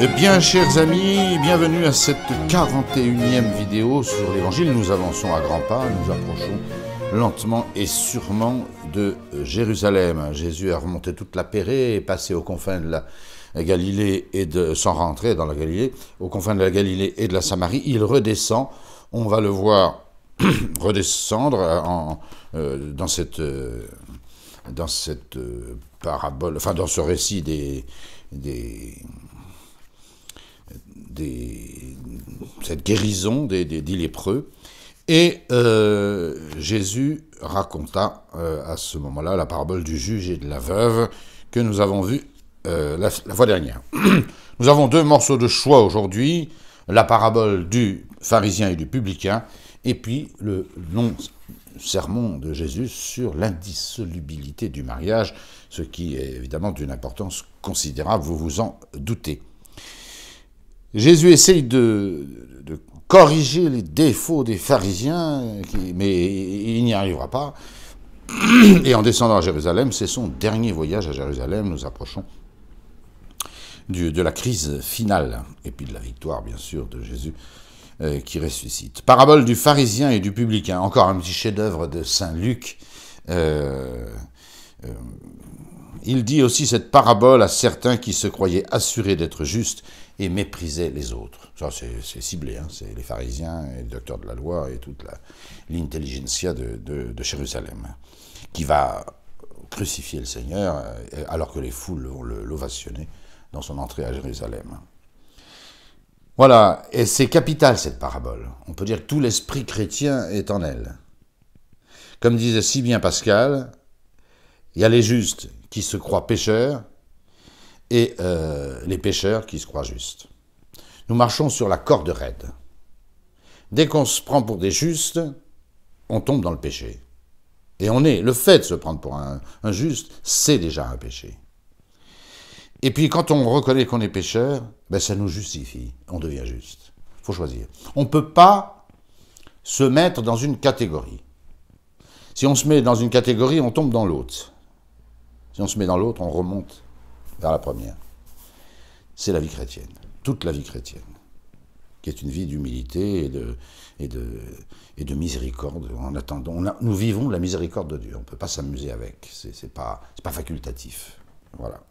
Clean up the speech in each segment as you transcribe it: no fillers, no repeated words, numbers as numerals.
Eh bien, chers amis, bienvenue à cette 41e vidéo sur l'Évangile. Nous avançons à grands pas, nous approchons lentement et sûrement de Jérusalem. Jésus a remonté toute la Pérée et passé aux confins de la Galilée sans rentrer dans la Galilée, aux confins de la Galilée et de la Samarie. Il redescend, on va le voir redescendre dans cette parabole, enfin dans ce récit cette guérison des lépreux. Et Jésus raconta à ce moment-là la parabole du juge et de la veuve que nous avons vue la fois dernière. Nous avons deux morceaux de choix aujourd'hui, la parabole du pharisien et du publicain, et puis le long sermon de Jésus sur l'indissolubilité du mariage, ce qui est évidemment d'une importance considérable, vous vous en doutez. Jésus essaye de corriger les défauts des pharisiens, mais il n'y arrivera pas. Et en descendant à Jérusalem, c'est son dernier voyage à Jérusalem, nous approchons de la crise finale, et puis de la victoire, bien sûr, de Jésus qui ressuscite. Parabole du pharisien et du publicain, encore un petit chef-d'œuvre de Saint Luc. Il dit aussi cette parabole à certains qui se croyaient assurés d'être justes et méprisaient les autres. Ça, c'est ciblé, hein, c'est les pharisiens et les docteurs de la loi et toute l'intelligentsia de Jérusalem, qui va crucifier le Seigneur alors que les foules vont l'ovationner dans son entrée à Jérusalem. Voilà, et c'est capital cette parabole. On peut dire que tout l'esprit chrétien est en elle. Comme disait si bien Pascal, il y a les justes qui se croient pécheurs et les pécheurs qui se croient justes. Nous marchons sur la corde raide. Dès qu'on se prend pour des justes, on tombe dans le péché. Et le fait de se prendre pour un juste, c'est déjà un péché. Et puis quand on reconnaît qu'on est pécheur, ben ça nous justifie, on devient juste. Il faut choisir. On ne peut pas se mettre dans une catégorie. Si on se met dans une catégorie, on tombe dans l'autre. Si on se met dans l'autre, on remonte vers la première. C'est la vie chrétienne, toute la vie chrétienne, qui est une vie d'humilité et de miséricorde. En attendant, nous vivons la miséricorde de Dieu. On ne peut pas s'amuser avec. C'est pas facultatif. Voilà.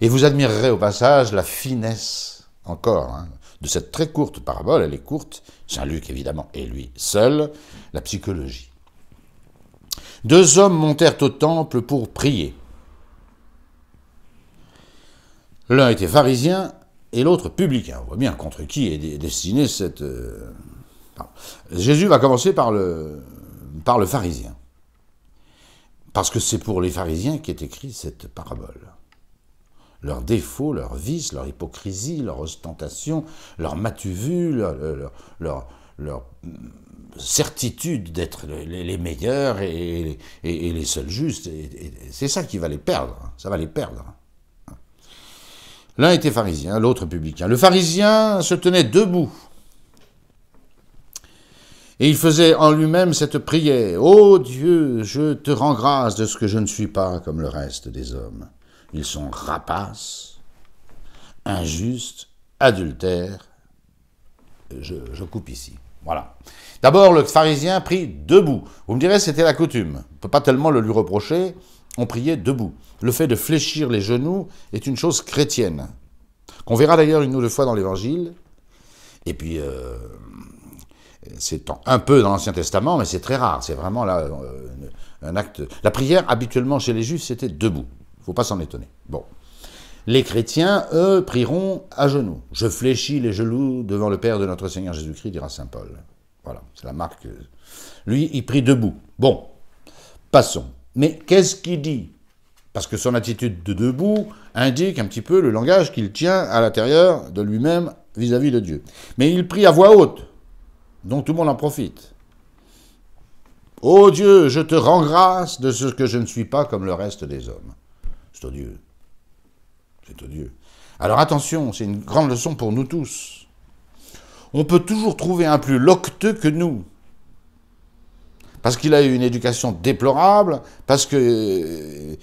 Et vous admirerez au passage la finesse, encore, hein, de cette très courte parabole. Elle est courte, Saint Luc évidemment, et lui seul, la psychologie. Deux hommes montèrent au temple pour prier. L'un était pharisien et l'autre publicain. On voit bien contre qui est destinée cette... Jésus va commencer par le pharisien. Parce que c'est pour les pharisiens qu'est écrite cette parabole. Leurs défauts, leurs vices, leur hypocrisie, leur ostentation, leur matu-vu, leur certitude d'être les meilleurs et les seuls justes. Et c'est ça qui va les perdre. Ça va les perdre. L'un était pharisien, l'autre publicain. Le pharisien se tenait debout. Et il faisait en lui-même cette prière. « Ô Dieu, je te rends grâce de ce que je ne suis pas comme le reste des hommes. Ils sont rapaces, injustes, adultères. » Je coupe ici. Voilà. D'abord, le pharisien prie debout. Vous me direz, c'était la coutume. On ne peut pas tellement le lui reprocher. On priait debout. Le fait de fléchir les genoux est une chose chrétienne, qu'on verra d'ailleurs une ou deux fois dans l'Évangile. Et puis, c'est un peu dans l'Ancien Testament, mais c'est très rare. C'est vraiment là un acte. La prière, habituellement, chez les Juifs, c'était debout. Il ne faut pas s'en étonner. Bon. Les chrétiens, eux, prieront à genoux. « Je fléchis les genoux devant le Père de notre Seigneur Jésus-Christ », dira saint Paul. Voilà, c'est la marque. Lui, il prie debout. Bon, passons. Mais qu'est-ce qu'il dit? Parce que son attitude de debout indique un petit peu le langage qu'il tient à l'intérieur de lui-même vis-à-vis de Dieu. Mais il prie à voix haute, donc tout le monde en profite. « Ô Dieu, je te rends grâce de ce que je ne suis pas comme le reste des hommes. » C'est odieux. C'est odieux. Alors attention, c'est une grande leçon pour nous tous. On peut toujours trouver un plus loqueteux que nous. parce qu'il a eu une éducation déplorable, parce qu'il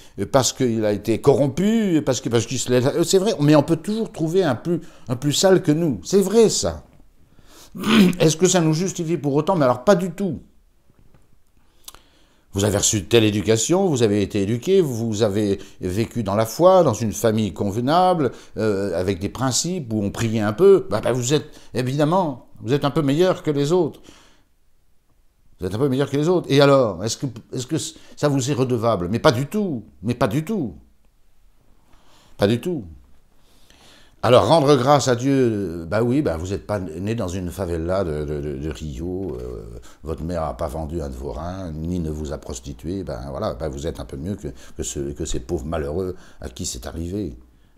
a été corrompu, parce qu'il se laisse... C'est vrai, mais on peut toujours trouver un plus sale que nous. C'est vrai, ça. Est-ce que ça nous justifie pour autant? Mais alors, pas du tout. Vous avez reçu telle éducation, vous avez été éduqué, vous avez vécu dans la foi, dans une famille convenable, avec des principes où on priait un peu, vous êtes, évidemment, vous êtes un peu meilleur que les autres. Vous êtes un peu meilleur que les autres. Et alors, est-ce que ça vous est redevable? Mais pas du tout. Mais pas du tout. Pas du tout. Alors, rendre grâce à Dieu, oui, vous n'êtes pas né dans une favela de Rio, votre mère n'a pas vendu un de vos reins, ni ne vous a prostitué, vous êtes un peu mieux que ces pauvres malheureux à qui c'est arrivé.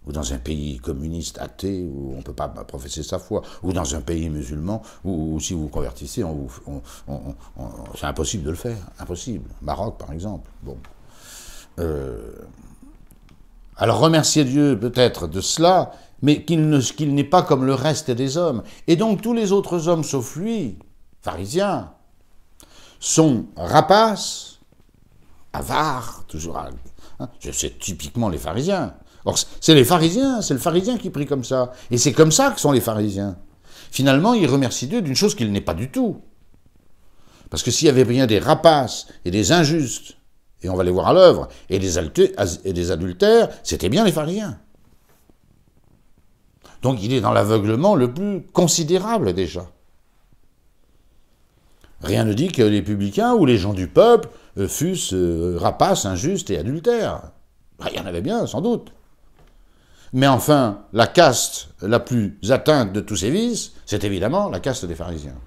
Ou dans un pays communiste athée où on ne peut pas professer sa foi, ou dans un pays musulman où si vous vous convertissez, c'est impossible de le faire, impossible. Maroc, par exemple. Bon. Alors remercier Dieu peut-être de cela, mais qu'il n'est pas comme le reste des hommes. Et donc tous les autres hommes, sauf lui, pharisiens, sont rapaces, avares, toujours. C'est typiquement les pharisiens. Or, c'est les pharisiens, c'est le pharisien qui prie comme ça. Et c'est comme ça que sont les pharisiens. Finalement, ils remercient Dieu d'une chose qu'il n'est pas du tout. Parce que s'il y avait bien des rapaces et des injustes, et on va les voir à l'œuvre, et des adultères, c'était bien les pharisiens. Donc il est dans l'aveuglement le plus considérable déjà. Rien ne dit que les publicains ou les gens du peuple fussent rapaces, injustes et adultères. Il y en avait bien, sans doute. Mais enfin, la caste la plus atteinte de tous ces vices, c'est évidemment la caste des pharisiens.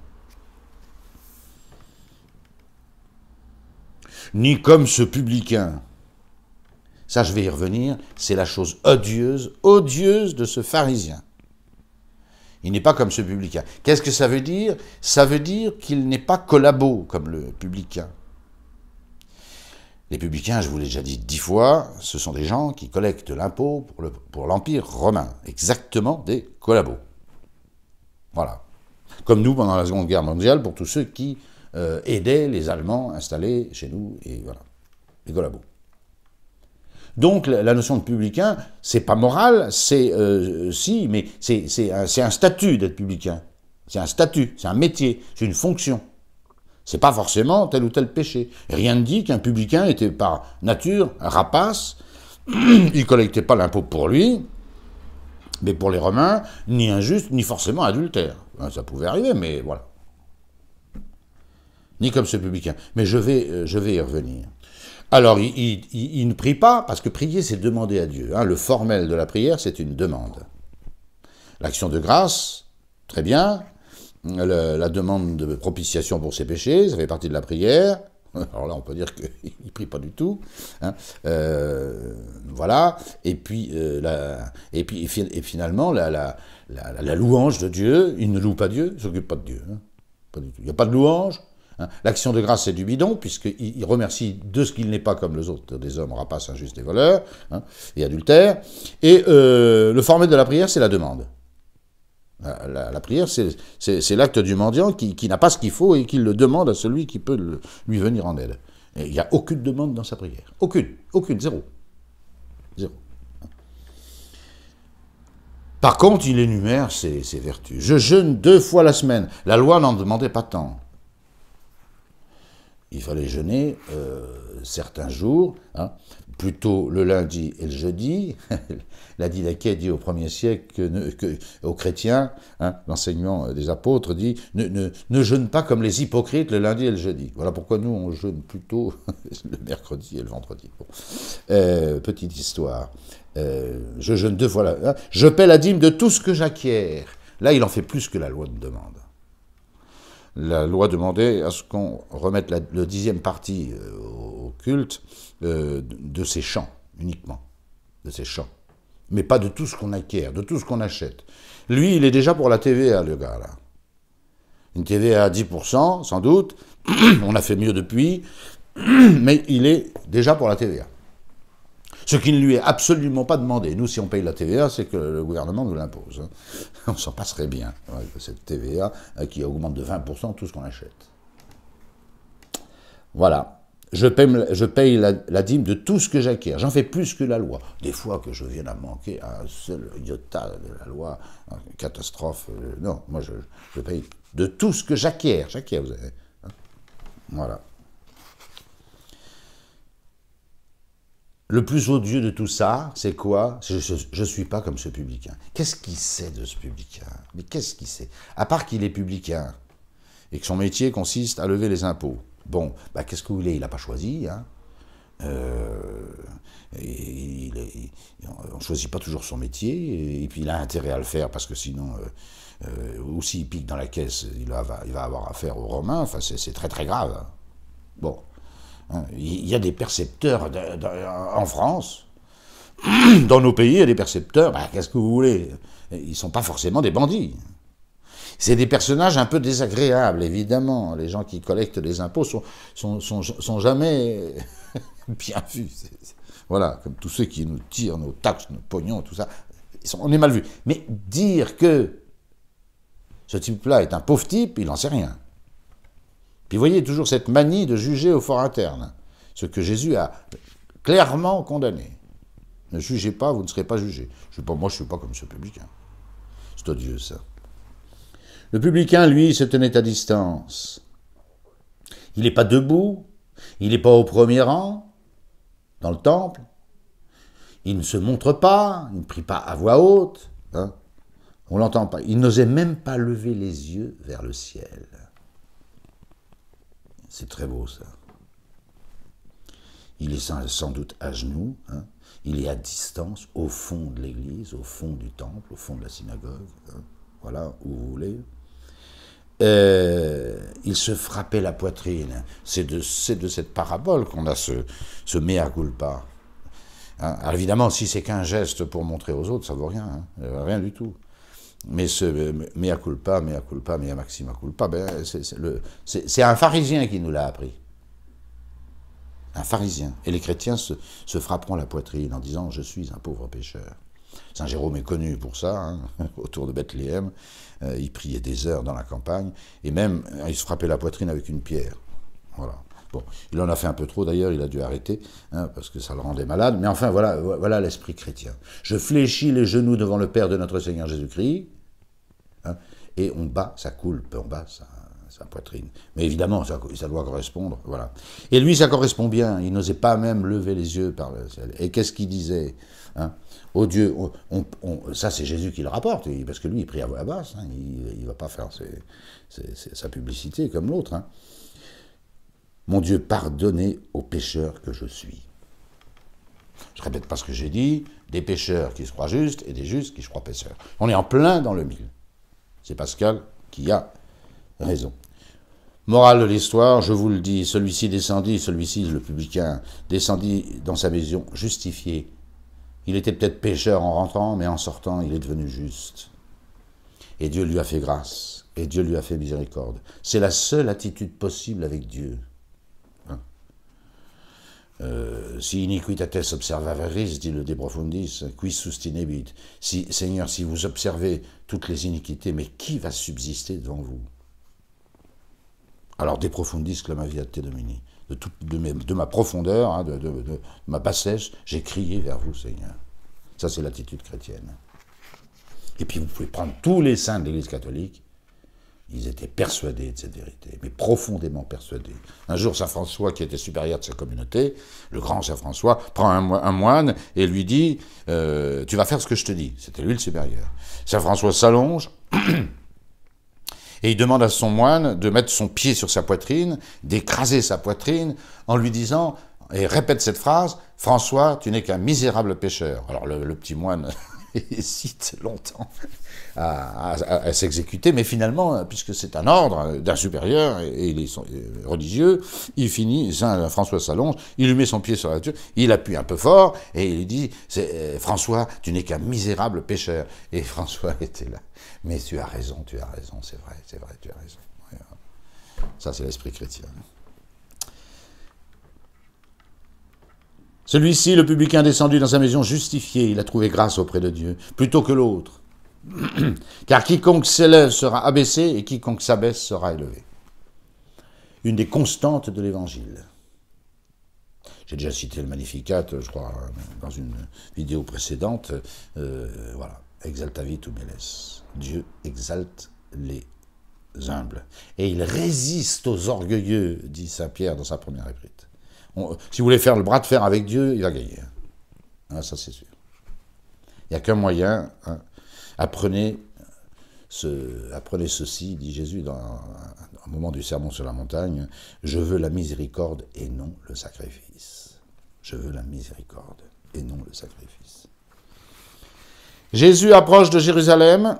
Ni comme ce publicain. Ça, je vais y revenir, c'est la chose odieuse de ce pharisien. Il n'est pas comme ce publicain. Qu'est-ce que ça veut dire? Ça veut dire qu'il n'est pas collabo comme le publicain. Les publicains, je vous l'ai déjà dit 10 fois, ce sont des gens qui collectent l'impôt pour l'Empire romain. Exactement des collabos. Voilà. Comme nous pendant la Seconde Guerre mondiale, pour tous ceux qui aidaient les Allemands installés chez nous, et voilà, les collabos. Donc la notion de publicain, c'est pas moral, c'est si, mais c'est un statut d'être publicain. C'est un statut, c'est un métier, c'est une fonction. C'est pas forcément tel ou tel péché. Rien ne dit qu'un publicain était par nature un rapace, il collectait pas l'impôt pour lui, mais pour les Romains, ni injuste, ni forcément adultère. Ça pouvait arriver, mais voilà. Ni comme ce publicain. Mais je vais y revenir. Alors, il ne prie pas, parce que prier, c'est demander à Dieu. Le formel de la prière, c'est une demande. L'action de grâce, très bien. La demande de propitiation pour ses péchés, ça fait partie de la prière. Alors là, on peut dire qu'il ne prie pas du tout. Voilà. Et puis, finalement, la louange de Dieu, il ne loue pas Dieu, il ne s'occupe pas de Dieu. Pas du tout. Il n'y a pas de louange. L'action de grâce, c'est du bidon, puisqu'il remercie de ce qu'il n'est pas comme les autres, des hommes rapaces, injustes et voleurs, et adultères. Et le formel de la prière, c'est la demande. La prière, c'est l'acte du mendiant qui n'a pas ce qu'il faut et qui le demande à celui qui peut lui venir en aide. Et il n'y a aucune demande dans sa prière. Aucune, zéro. Par contre, il énumère ses vertus. Je jeûne 2 fois la semaine. La loi n'en demandait pas tant. Il fallait jeûner certains jours, plutôt le lundi et le jeudi. La Didaché dit au 1er siècle aux chrétiens, l'enseignement des apôtres dit ne jeûne pas comme les hypocrites le lundi et le jeudi. Voilà pourquoi nous on jeûne plutôt le mercredi et le vendredi. Bon. Petite histoire. Je jeûne 2 fois je paie la dîme de tout ce que j'acquiers. Là, il en fait plus que la loi de demande. La loi demandait à ce qu'on remette le 10e parti au culte de ses champs, uniquement, de ses champs. Mais pas de tout ce qu'on acquiert, de tout ce qu'on achète. Lui, il est déjà pour la TVA, le gars, là. Une TVA à 10%, sans doute, on a fait mieux depuis, mais il est déjà pour la TVA. Ce qui ne lui est absolument pas demandé. Nous, si on paye la TVA, c'est que le gouvernement nous l'impose. On s'en passerait bien, cette TVA qui augmente de 20% tout ce qu'on achète. Voilà. Je paye la dîme de tout ce que j'acquiers. J'en fais plus que la loi. Des fois que je vienne à manquer un seul iota de la loi, une catastrophe. Non, moi je paye de tout ce que j'acquiers. J'acquiers, vous avez. Hein, voilà. Le plus odieux de tout ça, c'est quoi? Je ne suis pas comme ce publicain. Qu'est-ce qu'il sait de ce publicain? Mais qu'est-ce qu'il sait? À part qu'il est publicain et que son métier consiste à lever les impôts. Bon, bah, qu'est-ce que vous voulez? Il n'a pas choisi. Hein. On ne choisit pas toujours son métier, et puis il a intérêt à le faire parce que sinon, ou s'il pique dans la caisse, il va avoir affaire aux Romains. Enfin, c'est très très grave. Hein. Bon, hein, il y a des percepteurs en France, dans nos pays, il y a des percepteurs. Bah, qu'est-ce que vous voulez? Ils ne sont pas forcément des bandits. C'est des personnages un peu désagréables, évidemment. Les gens qui collectent les impôts sont jamais bien vus. Voilà, comme tous ceux qui nous tirent nos taxes, nos pognons, tout ça. On est mal vus. Mais dire que ce type-là est un pauvre type, il n'en sait rien. Puis vous voyez toujours cette manie de juger au fort interne. Ce que Jésus a clairement condamné. Ne jugez pas, vous ne serez pas jugés. Moi, je ne suis pas comme ce publicain. C'est odieux, ça. Le publicain, lui, se tenait à distance. Il n'est pas debout, il n'est pas au premier rang, dans le temple. Il ne se montre pas, il ne prie pas à voix haute. Hein. On ne l'entend pas. Il n'osait même pas lever les yeux vers le ciel. C'est très beau, ça. Il est sans doute à genoux. Hein. Il est à distance, au fond de l'église, au fond du temple, au fond de la synagogue. Hein. Voilà, où vous voulez. Il se frappait la poitrine. C'est de cette parabole qu'on a ce mea culpa. Hein. Alors évidemment, si c'est qu'un geste pour montrer aux autres, ça ne vaut rien. Hein. Rien du tout. Mais ce mea culpa, mea maxima culpa, ben, c'est un pharisien qui nous l'a appris. Un pharisien. Et les chrétiens se frapperont la poitrine en disant « Je suis un pauvre pécheur ». Saint Jérôme est connu pour ça, hein, autour de Bethléem. Il priait des heures dans la campagne, et même il se frappait la poitrine avec une pierre. Voilà. Bon, il en a fait un peu trop d'ailleurs, il a dû arrêter, hein, parce que ça le rendait malade. Mais enfin, voilà l'esprit chrétien. Je fléchis les genoux devant le Père de notre Seigneur Jésus-Christ, hein, et on bat sa coulpe, on bat sa poitrine. Mais évidemment, ça doit correspondre. Voilà. Et lui, ça correspond bien. Il n'osait pas même lever les yeux par le ciel. Et qu'est-ce qu'il disait, hein? Oh Dieu, ça c'est Jésus qui le rapporte, parce que lui il prie à voix basse, hein, il ne va pas faire sa publicité comme l'autre. Hein. Mon Dieu, pardonnez aux pécheurs que je suis. Je ne répète pas ce que j'ai dit, des pécheurs qui se croient justes et des justes qui se croient pécheurs. On est en plein dans le mille. C'est Pascal qui a raison. Morale de l'histoire, je vous le dis, celui-ci, le publicain, descendit dans sa maison justifié. Il était peut-être pécheur en rentrant, mais en sortant, il est devenu juste. Et Dieu lui a fait grâce, et Dieu lui a fait miséricorde. C'est la seule attitude possible avec Dieu. Hein? Si iniquitates observaveris, dit le De Profundis, qui sustinebit. Seigneur, si vous observez toutes les iniquités, mais qui va subsister devant vous? Alors, De Profundis clamaviat te domini. De ma profondeur, hein, de ma bassesse, j'ai crié vers vous, Seigneur. Ça, c'est l'attitude chrétienne. Et puis, vous pouvez prendre tous les saints de l'Église catholique, ils étaient persuadés de cette vérité, mais profondément persuadés. Un jour, saint François, qui était supérieur de sa communauté, le grand saint François, prend un moine et lui dit « Tu vas faire ce que je te dis ». C'était lui le supérieur. Saint François s'allonge, et il demande à son moine de mettre son pied sur sa poitrine, d'écraser sa poitrine, en lui disant, et répète cette phrase, « François, tu n'es qu'un misérable pécheur ». Alors le petit moine hésite longtemps à s'exécuter, mais finalement, puisque c'est un ordre d'un supérieur, et il est religieux, il finit, Saint François s'allonge, il lui met son pied sur la voiture, il appuie un peu fort, et il lui dit, « François, tu n'es qu'un misérable pécheur ». Et François était là. Mais tu as raison, c'est vrai, tu as raison. Ça, c'est l'esprit chrétien. Celui-ci, le publicain descendu dans sa maison justifié, il a trouvé grâce auprès de Dieu, plutôt que l'autre. Car quiconque s'élève sera abaissé, et quiconque s'abaisse sera élevé. une des constantes de l'Évangile. J'ai déjà cité le Magnificat, je crois, dans une vidéo précédente. Voilà, exaltavitum meles. Dieu exalte les humbles. Et il résiste aux orgueilleux, dit saint Pierre dans sa première épître. Si vous voulez faire le bras de fer avec Dieu, il va gagner. Hein, ça, c'est sûr. Il n'y a qu'un moyen. Hein. Apprenez ceci, dit Jésus dans un moment du sermon sur la montagne. Je veux la miséricorde et non le sacrifice. Je veux la miséricorde et non le sacrifice. Jésus approche de Jérusalem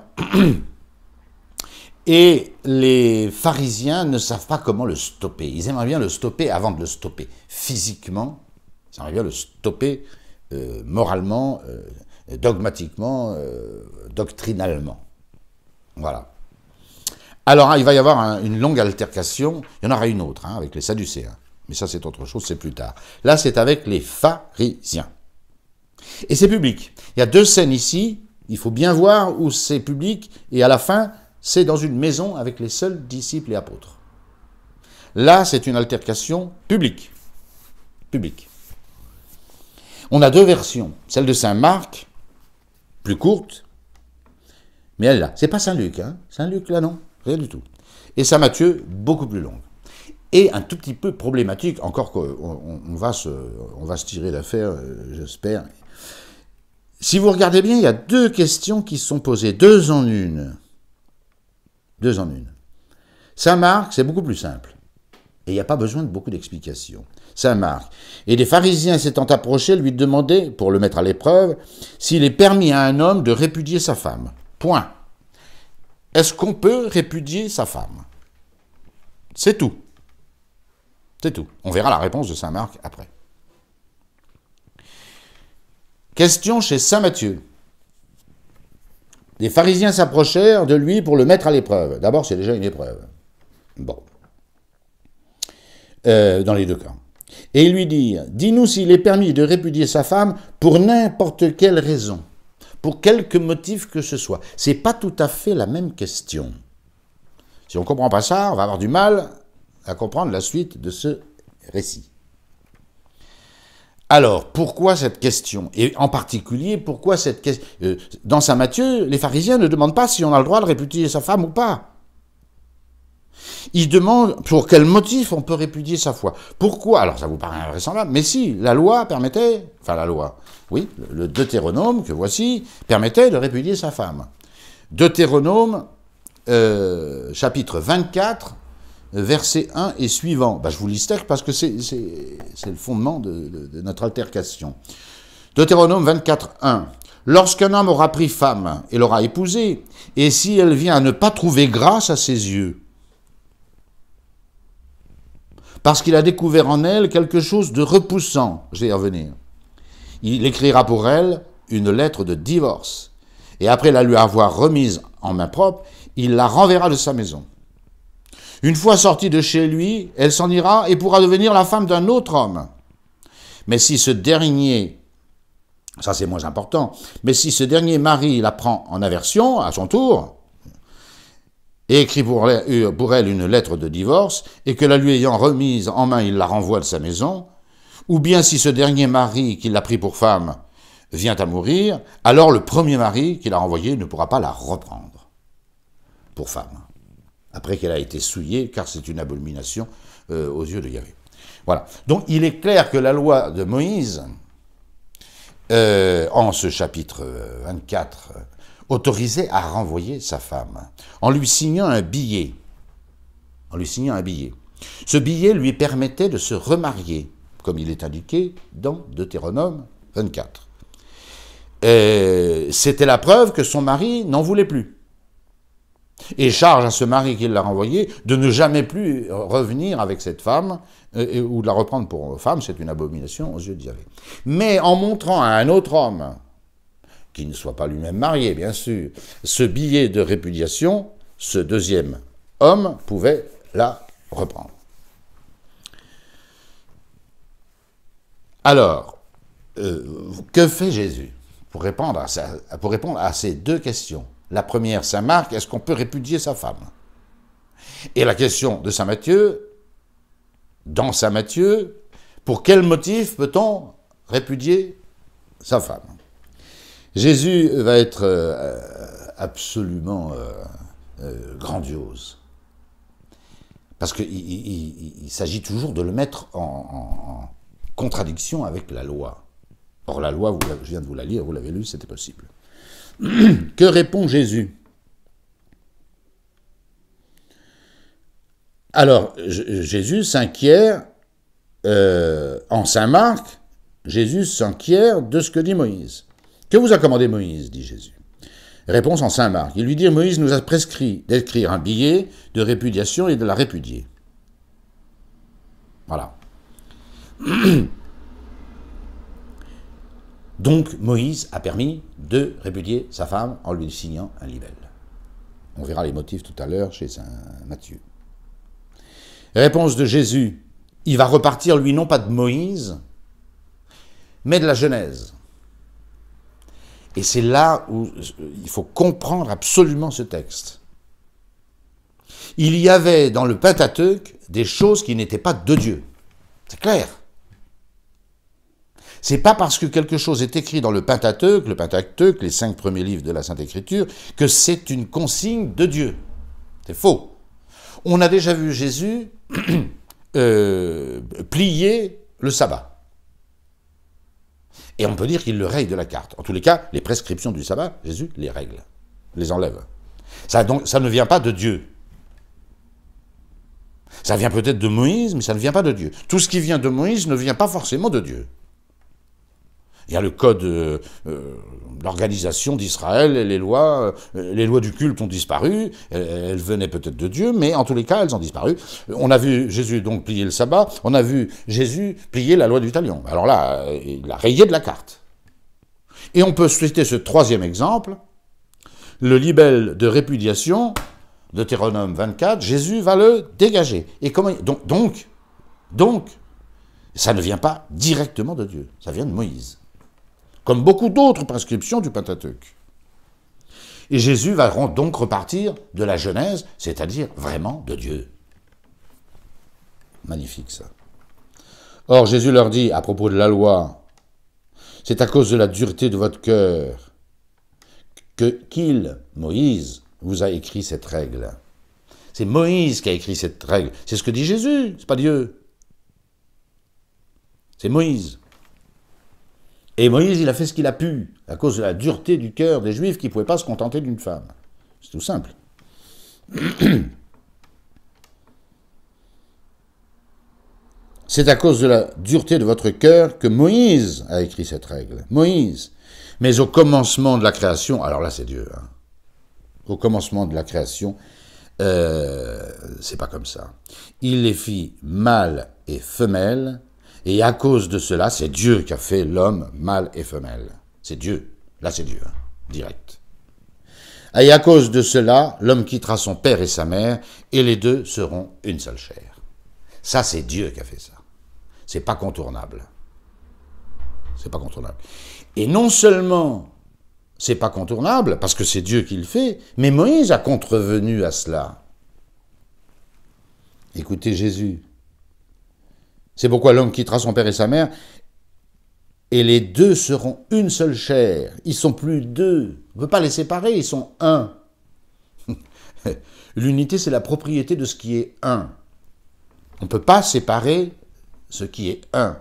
et les pharisiens ne savent pas comment le stopper. Ils aimeraient bien le stopper avant de le stopper physiquement. Ils aimeraient bien le stopper moralement, dogmatiquement, doctrinalement. Voilà. Alors, il va y avoir une longue altercation. Il y en aura une autre avec les Sadducéens. Mais ça, c'est autre chose, c'est plus tard. Là, c'est avec les pharisiens. Et c'est public. Il y a deux scènes ici. Il faut bien voir où c'est public. Et à la fin, c'est dans une maison avec les seuls disciples et apôtres. Là, c'est une altercation publique. Publique. On a deux versions. Celle de saint Marc, plus courte, mais elle est là. C'est pas saint Luc, hein. Saint Luc, là, non. Rien du tout. Et saint Matthieu, beaucoup plus longue. Et un tout petit peu problématique, encore qu'on va se tirer d'affaire, j'espère. Si vous regardez bien, il y a deux questions qui sont posées, deux en une. Deux en une. Saint Marc, c'est beaucoup plus simple. Et il n'y a pas besoin de beaucoup d'explications. Saint Marc. Et les pharisiens s'étant approchés lui demandaient, pour le mettre à l'épreuve, s'il est permis à un homme de répudier sa femme. Point. Est-ce qu'on peut répudier sa femme? C'est tout. C'est tout. On verra la réponse de saint Marc après. Question chez saint Matthieu. Les pharisiens s'approchèrent de lui pour le mettre à l'épreuve. D'abord, c'est déjà une épreuve. Bon. Dans les deux cas. Et ils lui dirent, dis-nous s'il est permis de répudier sa femme pour n'importe quelle raison, pour quelque motif que ce soit. C'est pas tout à fait la même question. Si on ne comprend pas ça, on va avoir du mal à comprendre la suite de ce récit. Alors, pourquoi cette question? Et en particulier, pourquoi cette question? Dans saint Matthieu, les pharisiens ne demandent pas si on a le droit de répudier sa femme ou pas. Ils demandent pour quel motif on peut répudier sa foi. Pourquoi? Alors, ça vous paraît invraisemblable, mais si, la loi permettait, enfin la loi, oui, le Deutéronome que voici, permettait de répudier sa femme. Deutéronome, chapitre 24, verset 1 et suivant. Je vous lis parce que c'est le fondement de notre altercation. Deutéronome 24, 1. Lorsqu'un homme aura pris femme et l'aura épousée, et si elle vient à ne pas trouver grâce à ses yeux, parce qu'il a découvert en elle quelque chose de repoussant, je vais y revenir, il écrira pour elle une lettre de divorce, et après la lui avoir remise en main propre, il la renverra de sa maison. Une fois sortie de chez lui, elle s'en ira et pourra devenir la femme d'un autre homme. Mais si ce dernier, ça c'est moins important, mais si ce dernier mari la prend en aversion, à son tour, et écrit pour elle une lettre de divorce, et que la lui ayant remise en main, il la renvoie de sa maison, ou bien si ce dernier mari qui l'a pris pour femme vient à mourir, alors le premier mari qui l'a renvoyé ne pourra pas la reprendre pour femme, après qu'elle a été souillée, car c'est une abomination aux yeux de Yahvé. Voilà. Donc il est clair que la loi de Moïse, en ce chapitre 24, autorisait à renvoyer sa femme, en lui signant un billet. Ce billet lui permettait de se remarier, comme il est indiqué dans Deutéronome 24. C'était la preuve que son mari n'en voulait plus. Et charge à ce mari qui l'a renvoyé de ne jamais plus revenir avec cette femme, ou de la reprendre pour femme, c'est une abomination aux yeux de Yahvé. Mais en montrant à un autre homme, qui ne soit pas lui-même marié, bien sûr, ce billet de répudiation, ce deuxième homme pouvait la reprendre. Alors, que fait Jésus pour répondre à ces deux questions? La première, saint Marc, est-ce qu'on peut répudier sa femme? Et la question de saint Matthieu, dans saint Matthieu, pour quel motif peut-on répudier sa femme? Jésus va être absolument grandiose. Parce qu'il s'agit toujours de le mettre en contradiction avec la loi. Or la loi, je viens de vous la lire, vous l'avez lu, c'était possible. Que répond Jésus? Alors, Jésus s'inquiert, en Saint Marc, Jésus s'inquiert de ce que dit Moïse. Que vous a commandé Moïse, dit Jésus. Réponse en Saint Marc. Il lui dit, Moïse nous a prescrit d'écrire un billet de répudiation et de la répudier. Voilà. Donc, Moïse a permis de répudier sa femme en lui signant un libelle. On verra les motifs tout à l'heure chez saint Matthieu. Réponse de Jésus. Il va repartir, lui, non pas de Moïse, mais de la Genèse. Et c'est là où il faut comprendre absolument ce texte. Il y avait dans le Pentateuque des choses qui n'étaient pas de Dieu. C'est clair. C'est pas parce que quelque chose est écrit dans le Pentateuque, les 5 premiers livres de la Sainte Écriture, que c'est une consigne de Dieu. C'est faux. On a déjà vu Jésus plier le sabbat. Et on peut dire qu'il le raye de la carte. En tous les cas, les prescriptions du sabbat, Jésus les règle, les enlève. Ça ne vient pas de Dieu. Ça vient peut-être de Moïse, mais ça ne vient pas de Dieu. Tout ce qui vient de Moïse ne vient pas forcément de Dieu. Il y a le code l'organisation d'Israël et les lois du culte ont disparu, elles venaient peut-être de Dieu, mais en tous les cas, elles ont disparu. On a vu Jésus donc plier le sabbat, on a vu Jésus plier la loi du talion. Alors là, il a rayé de la carte. Et on peut citer ce troisième exemple, le libelle de répudiation, Deutéronome 24, Jésus va le dégager. Et comment donc, ça ne vient pas directement de Dieu, ça vient de Moïse. Comme beaucoup d'autres prescriptions du Pentateuque. Et Jésus va donc repartir de la Genèse, c'est-à-dire vraiment de Dieu. Magnifique ça. Or Jésus leur dit, à propos de la loi, c'est à cause de la dureté de votre cœur Moïse, vous a écrit cette règle. C'est Moïse qui a écrit cette règle. C'est ce que dit Jésus, c'est pas Dieu. C'est Moïse. Et Moïse, il a fait ce qu'il a pu, à cause de la dureté du cœur des Juifs qui ne pouvaient pas se contenter d'une femme. C'est tout simple. C'est à cause de la dureté de votre cœur que Moïse a écrit cette règle. Moïse. Mais au commencement de la création, alors là c'est Dieu, hein. Au commencement de la création, c'est pas comme ça. Il les fit mâle et femelle, et à cause de cela, c'est Dieu qui a fait l'homme mâle et femelle. C'est Dieu. Là, c'est Dieu, hein, direct. Et à cause de cela, l'homme quittera son père et sa mère, et les deux seront une seule chair. Ça, c'est Dieu qui a fait ça. C'est pas contournable. C'est pas contournable. Et non seulement c'est pas contournable, parce que c'est Dieu qui le fait, mais Moïse a contrevenu à cela. Écoutez Jésus. C'est pourquoi l'homme quittera son père et sa mère, et les deux seront une seule chair. Ils sont plus deux. On ne peut pas les séparer, ils sont un. L'unité, c'est la propriété de ce qui est un. On ne peut pas séparer ce qui est un.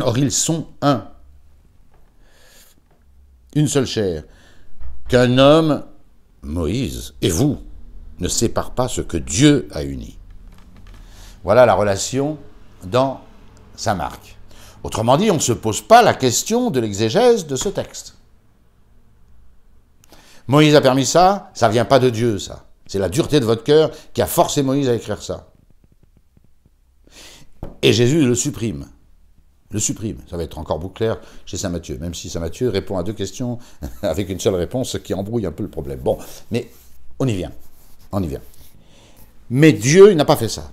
Or, ils sont un. Une seule chair. Qu'un homme, Moïse, et vous, ne séparent pas ce que Dieu a uni. Voilà la relation dans saint Marc. Autrement dit, on ne se pose pas la question de l'exégèse de ce texte. Moïse a permis ça, ça ne vient pas de Dieu, ça. C'est la dureté de votre cœur qui a forcé Moïse à écrire ça. Et Jésus le supprime. Le supprime. Ça va être encore beaucoup clair chez saint Matthieu, même si saint Matthieu répond à 2 questions avec une seule réponse, ce qui embrouille un peu le problème. Bon, mais on y vient. On y vient. Mais Dieu, il n'a pas fait ça.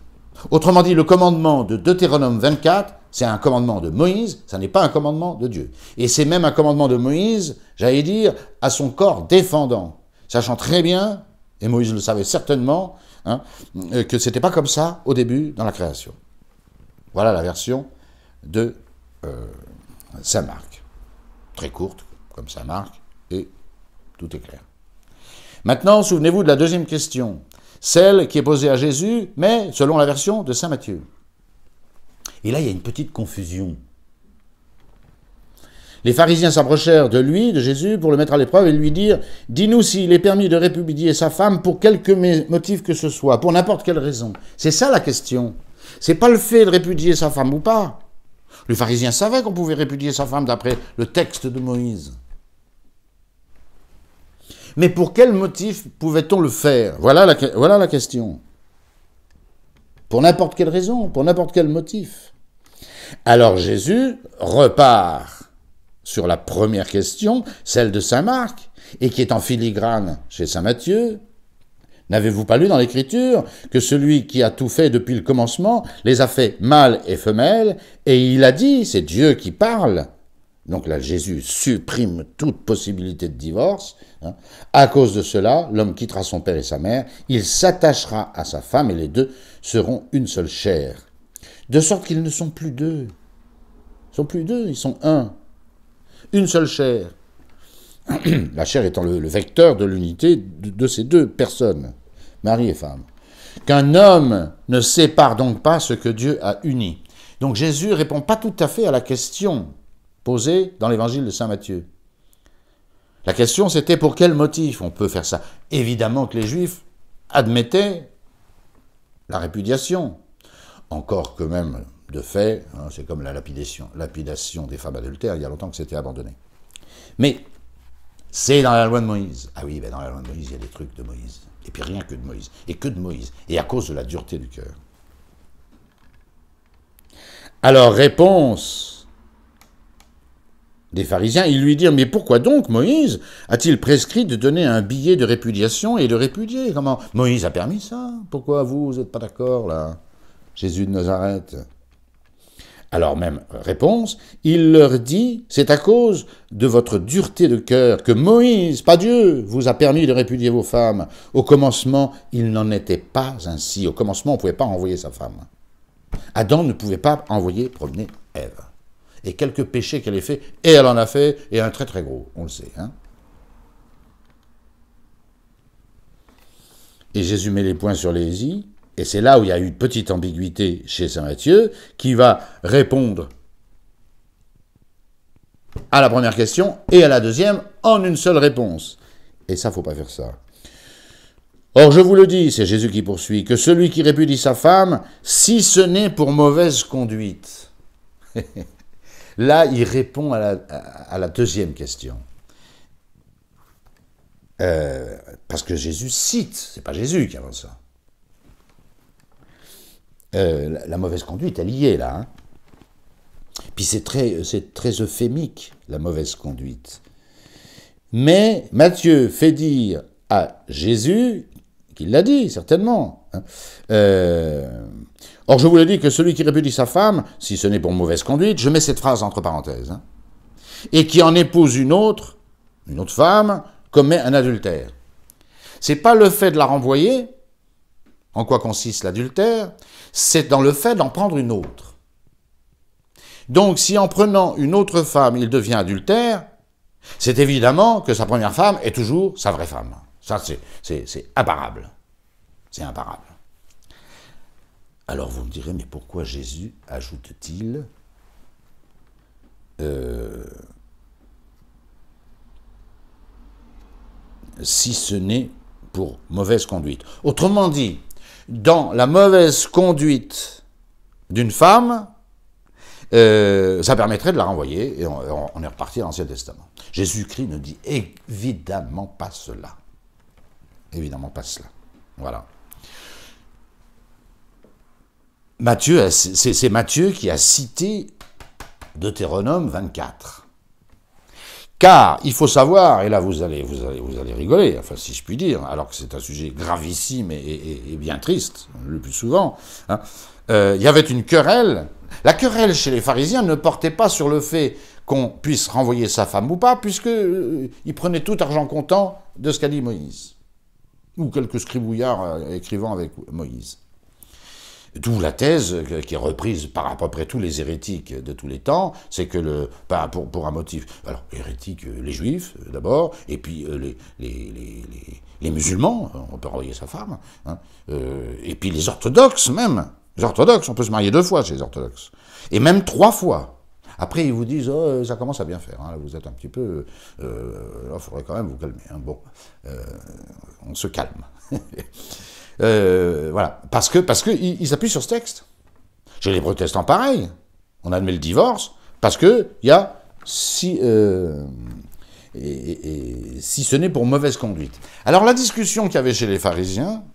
Autrement dit, le commandement de Deutéronome 24, c'est un commandement de Moïse, ça n'est pas un commandement de Dieu. Et c'est même un commandement de Moïse, j'allais dire, à son corps défendant, sachant très bien, et Moïse le savait certainement, hein, que ce n'était pas comme ça au début dans la création. Voilà la version de saint Marc. Très courte, comme saint Marc, et tout est clair. Maintenant, souvenez-vous de la deuxième question, celle qui est posée à Jésus, mais selon la version de saint Matthieu. Et là, il y a une petite confusion. Les pharisiens s'approchèrent de lui, de Jésus, pour le mettre à l'épreuve et lui dire « Dis-nous s'il est permis de répudier sa femme pour quelque motif que ce soit, pour n'importe quelle raison. » C'est ça la question. C'est pas le fait de répudier sa femme ou pas. Les pharisiens savaient qu'on pouvait répudier sa femme d'après le texte de Moïse. Mais pour quel motif pouvait-on le faire? Voilà la question. Pour n'importe quelle raison, pour n'importe quel motif. Alors Jésus repart sur la première question, celle de saint Marc, et qui est en filigrane chez saint Matthieu. N'avez-vous pas lu dans l'Écriture que celui qui a tout fait depuis le commencement les a fait mâles et femelles, et il a dit, c'est Dieu qui parle. Donc là, Jésus supprime toute possibilité de divorce. À cause de cela, l'homme quittera son père et sa mère, il s'attachera à sa femme, et les deux seront une seule chair. De sorte qu'ils ne sont plus deux. Ils sont plus deux, ils sont un. Une seule chair. La chair étant le vecteur de l'unité de ces deux personnes, mari et femme. Qu'un homme ne sépare donc pas ce que Dieu a uni. Donc Jésus ne répond pas tout à fait à la question posée dans l'évangile de saint Matthieu. La question c'était pour quel motif on peut faire ça. Évidemment que les Juifs admettaient la répudiation. Encore que même, de fait, c'est comme la lapidation des femmes adultères, il y a longtemps que c'était abandonné. Mais c'est dans la loi de Moïse. Ah oui, ben dans la loi de Moïse, il y a des trucs de Moïse. Et puis rien que de Moïse. Et que de Moïse. Et à cause de la dureté du cœur. Alors, réponse des pharisiens, ils lui dirent, mais pourquoi donc Moïse a-t-il prescrit de donner un billet de répudiation et de répudier? Comment Moïse a permis ça? Pourquoi vous n'êtes pas d'accord, là, Jésus de Nazareth? Alors même réponse, il leur dit, c'est à cause de votre dureté de cœur que Moïse, pas Dieu, vous a permis de répudier vos femmes. Au commencement, il n'en était pas ainsi. Au commencement, on ne pouvait pas envoyer sa femme. Adam ne pouvait pas envoyer promener Ève. Et quelques péchés qu'elle ait fait, et elle en a fait, et un très très gros, on le sait. Et Jésus met les points sur les i, et c'est là où il y a eu une petite ambiguïté chez saint Matthieu, qui va répondre à la première question et à la deuxième en une seule réponse. Et ça, il ne faut pas faire ça. Or, je vous le dis, c'est Jésus qui poursuit, que celui qui répudie sa femme, si ce n'est pour mauvaise conduite. Là, il répond à la deuxième question. Parce que Jésus cite, c'est pas Jésus qui avance ça. La mauvaise conduite, elle y est là. Puis c'est très euphémique, la mauvaise conduite. Mais Matthieu fait dire à Jésus, qu'il l'a dit certainement, or je vous le dis que celui qui répudie sa femme, si ce n'est pour mauvaise conduite, je mets cette phrase entre parenthèses, et qui en épouse une autre femme, commet un adultère. C'est pas le fait de la renvoyer, en quoi consiste l'adultère, c'est dans le fait d'en prendre une autre. Donc, si en prenant une autre femme, il devient adultère, c'est évidemment que sa première femme est toujours sa vraie femme. Ça, c'est imparable. C'est imparable. Alors, vous me direz, mais pourquoi Jésus ajoute-t-il si ce n'est pour mauvaise conduite. Autrement dit, dans la mauvaise conduite d'une femme, ça permettrait de la renvoyer et on est reparti à l'Ancien Testament. Jésus-Christ ne dit évidemment pas cela. Évidemment pas cela. Voilà. Matthieu, c'est Matthieu qui a cité Deutéronome 24. Car il faut savoir, et là vous allez rigoler, enfin si je puis dire, alors que c'est un sujet gravissime et bien triste, le plus souvent, il y avait une querelle. La querelle chez les pharisiens ne portait pas sur le fait qu'on puisse renvoyer sa femme ou pas, puisqu'ils prenaient tout argent comptant de ce qu'a dit Moïse, ou quelques scribouillards écrivant avec Moïse. D'où la thèse qui est reprise par à peu près tous les hérétiques de tous les temps, c'est que pour un motif, alors hérétiques, les juifs d'abord, et puis les musulmans, on peut renvoyer sa femme, hein, et puis les orthodoxes même. Les orthodoxes, on peut se marier 2 fois chez les orthodoxes, et même 3 fois. Après, ils vous disent, oh, ça commence à bien faire, hein, là, vous êtes un petit peu... là, il faudrait quand même vous calmer. Hein, bon, on se calme. Voilà, parce que ils s'appuient sur ce texte. Chez les protestants, pareil. On admet le divorce, parce que il y a si ce n'est pour mauvaise conduite. Alors, la discussion qu'il y avait chez les pharisiens,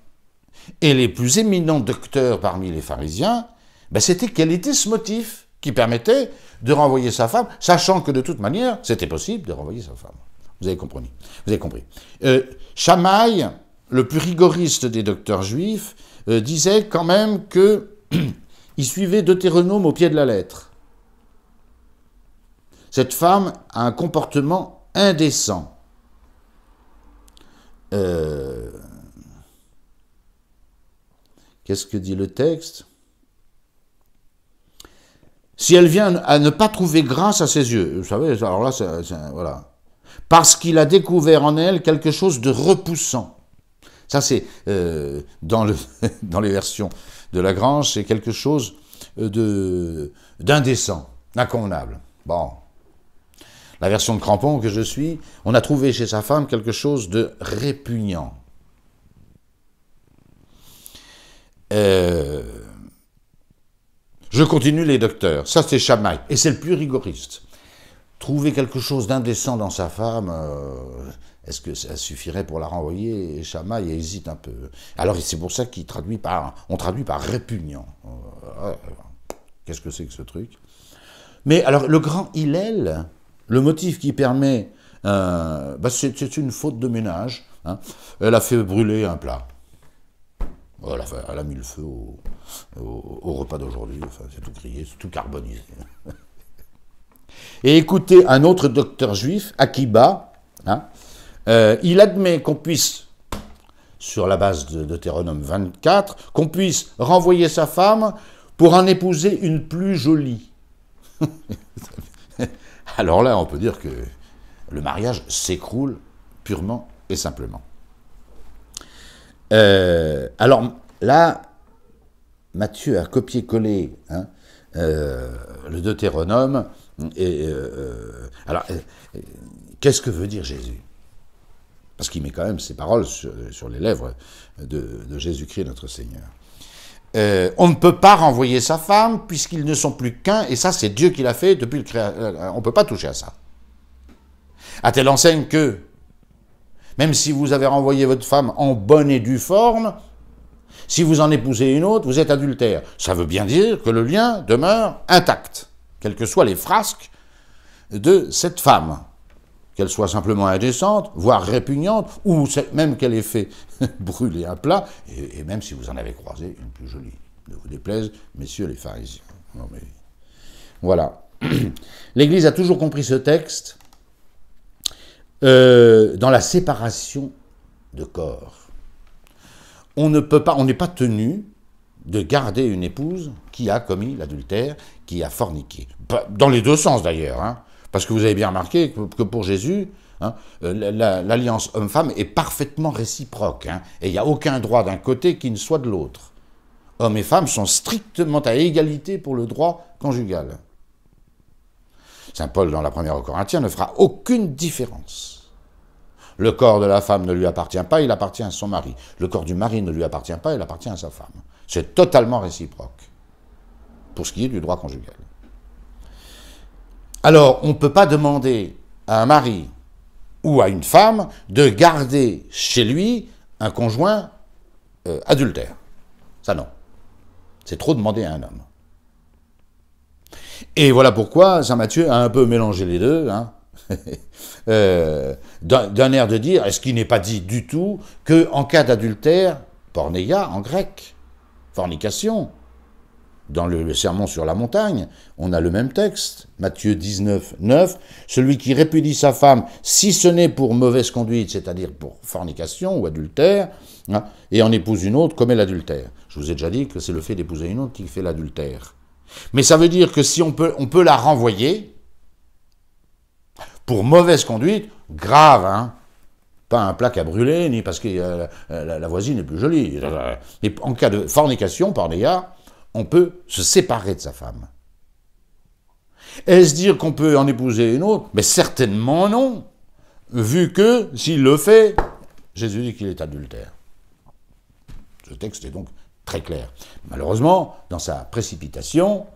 et les plus éminents docteurs parmi les pharisiens, ben, c'était quel était ce motif qui permettait de renvoyer sa femme, sachant que de toute manière, c'était possible de renvoyer sa femme. Vous avez compris. Vous avez compris. Shammai, le plus rigoriste des docteurs juifs, disait quand même qu'il suivait Deutéronome au pied de la lettre. Cette femme a un comportement indécent. Qu'est-ce que dit le texte ? Si elle vient à ne pas trouver grâce à ses yeux, vous savez, alors là, voilà. Parce qu'il a découvert en elle quelque chose de repoussant. Ça, c'est, dans les versions de Lagrange, c'est quelque chose d'indécent, d'inconvenable. Bon. La version de Crampon que je suis, on a trouvé chez sa femme quelque chose de répugnant. Je continue les docteurs. Ça, c'est Shammai. Et c'est le plus rigoriste. Trouver quelque chose d'indécent dans sa femme, est-ce que ça suffirait pour la renvoyer? Et Shammai hésite un peu. Alors, c'est pour ça qu'on traduit par répugnant. Qu'est-ce que c'est que ce truc? Mais alors, le grand Hillel, le motif qui permet... c'est une faute de ménage. Hein. Elle a fait brûler un plat. Elle a mis le feu au repas d'aujourd'hui, enfin, c'est tout grillé, c'est tout carbonisé. Et écoutez, un autre docteur juif, Akiba, hein, il admet qu'on puisse, sur la base de Deutéronome 24, qu'on puisse renvoyer sa femme pour en épouser une plus jolie. Alors là, on peut dire que le mariage s'écroule purement et simplement. Alors là, Matthieu a copié-collé hein, le Deutéronome. Alors, qu'est-ce que veut dire Jésus? Parce qu'il met quand même ses paroles sur les lèvres de Jésus-Christ, notre Seigneur. On ne peut pas renvoyer sa femme puisqu'ils ne sont plus qu'un, et ça c'est Dieu qui l'a fait depuis le créateur. On ne peut pas toucher à ça. À telle enseigne que même si vous avez renvoyé votre femme en bonne et due forme, si vous en épousez une autre, vous êtes adultère. Ça veut bien dire que le lien demeure intact, quelles que soient les frasques de cette femme, qu'elle soit simplement indécente, voire répugnante, ou même qu'elle ait fait brûler un plat, et même si vous en avez croisé une plus jolie. Ne vous déplaise, messieurs les pharisiens. Non, mais... Voilà. L'Église a toujours compris ce texte dans la séparation de corps. On n'est pas tenu de garder une épouse qui a commis l'adultère, qui a forniqué. Dans les deux sens d'ailleurs, hein, parce que vous avez bien remarqué que pour Jésus, hein, l'alliance homme-femme est parfaitement réciproque, hein, et il n'y a aucun droit d'un côté qui ne soit de l'autre. Hommes et femmes sont strictement à égalité pour le droit conjugal. Saint Paul, dans la première aux Corinthiens, ne fera aucune différence. Le corps de la femme ne lui appartient pas, il appartient à son mari. Le corps du mari ne lui appartient pas, il appartient à sa femme. C'est totalement réciproque, pour ce qui est du droit conjugal. Alors, on ne peut pas demander à un mari ou à une femme de garder chez lui un conjoint adultère. Ça, non. C'est trop demander à un homme. Et voilà pourquoi Saint Matthieu a un peu mélangé les deux, hein. D'un air de dire, est-ce qu'il n'est pas dit du tout qu'en cas d'adultère, porneia en grec, fornication, dans le sermon sur la montagne, on a le même texte, Matthieu 19, 9, celui qui répudie sa femme, si ce n'est pour mauvaise conduite, c'est-à-dire pour fornication ou adultère, hein, et en épouse une autre, commet l'adultère. Je vous ai déjà dit que c'est le fait d'épouser une autre qui fait l'adultère. Mais ça veut dire que si on peut la renvoyer pour mauvaise conduite, grave, hein. Pas un plat à brûler, ni parce que la voisine est plus jolie. Mais en cas de fornication, pornéia, on peut se séparer de sa femme. Est-ce dire qu'on peut en épouser une autre? Mais certainement non, vu que, s'il le fait, Jésus dit qu'il est adultère. Ce texte est donc très clair. Malheureusement, dans sa précipitation,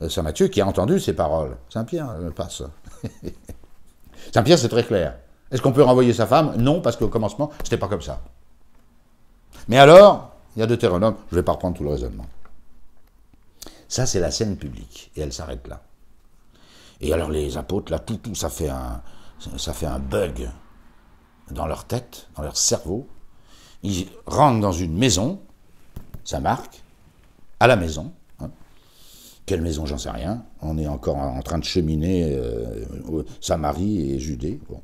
Saint Matthieu, qui a entendu ces paroles, Saint Pierre passe. Saint Pierre, c'est très clair. Est-ce qu'on peut renvoyer sa femme? Non, parce qu'au commencement, c'était pas comme ça. Mais alors, il y a Deutéronome, je ne vais pas reprendre tout le raisonnement. Ça, c'est la scène publique, et elle s'arrête là. Et alors les apôtres, là, tout, ça fait un bug dans leur tête, dans leur cerveau. Ils rentrent dans une maison, Saint-Marc, à la maison. Hein. Quelle maison, j'en sais rien. On est encore en train de cheminer Samarie et Judée. Bon.